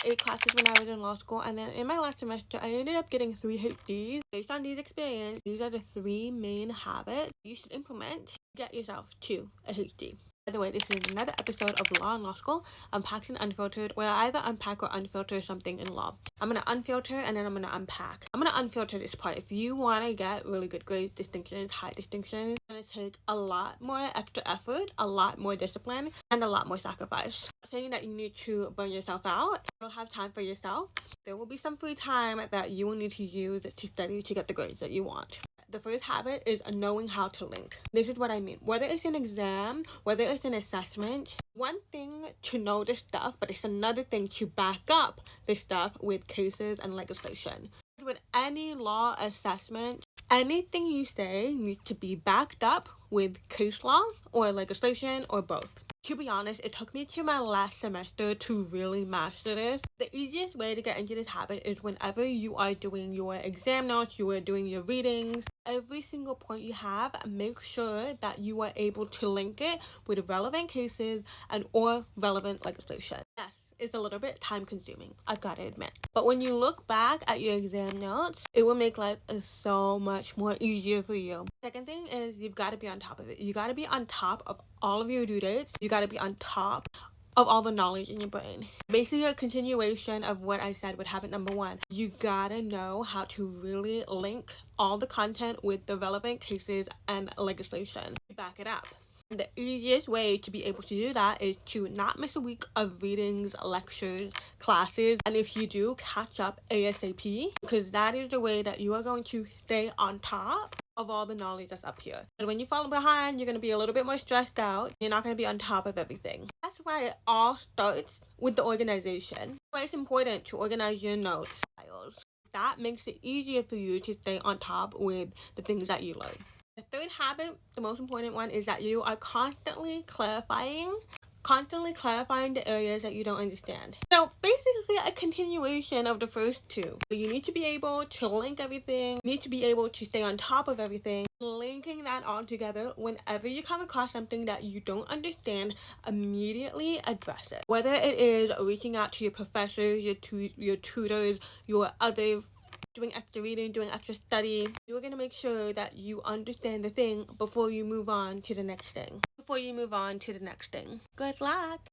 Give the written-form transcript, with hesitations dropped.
8 classes when I was in law school, and then in my last semester, I ended up getting 3 HDs. Based on these experiences, these are the 3 main habits you should implement to get yourself to a HD. By the way, this is another episode of Law and Law School, Unpacked and Unfiltered, where I either unpack or unfilter something in law. I'm going to unfilter and then I'm going to unpack. I'm going to unfilter this part. If you want to get really good grades, distinctions, high distinctions, it's going to take a lot more extra effort, a lot more discipline, and a lot more sacrifice. I'm saying that you need to burn yourself out. You'll have time for yourself. There will be some free time that you will need to use to study to get the grades that you want. The first habit is knowing how to link. This is what I mean. Whether it's an exam, whether it's an assessment, one thing to know this stuff, but it's another thing to back up this stuff with cases and legislation. With any law assessment, anything you say needs to be backed up with case law or legislation or both. To be honest, it took me to my last semester to really master this. The easiest way to get into this habit is whenever you are doing your exam notes, you are doing your readings, every single point you have, make sure that you are able to link it with relevant cases and or relevant legislation. Yes, it's a little bit time consuming, I've got to admit. But when you look back at your exam notes, it will make life so much more easier for you. Second thing is you've got to be on top of it. You got to be on top of all of your due dates. You got to be on top of all the knowledge in your brain. Basically a continuation of what I said with habit number 1. You gotta know how to really link all the content with the relevant cases and legislation to back it up. The easiest way to be able to do that is to not miss a week of readings, lectures, classes, and if you do, catch up ASAP, because that is the way that you are going to stay on top of all the knowledge that's up here. And when you fall behind, you're going to be a little bit more stressed out. You're not going to be on top of everything. That's why it all starts with the organization. That's why it's important to organize your notes files. That makes it easier for you to stay on top with the things that you learn. The third habit, the most important one, is that you are constantly clarifying the areas that you don't understand. So basically a continuation of the first 2. So you need to be able to link everything, you need to be able to stay on top of everything. Linking that all together, whenever you come across something that you don't understand, immediately address it. Whether it is reaching out to your professors, your tutors, your other doing extra reading, doing extra study, you're going to make sure that you understand the thing before you move on to the next thing. Good luck!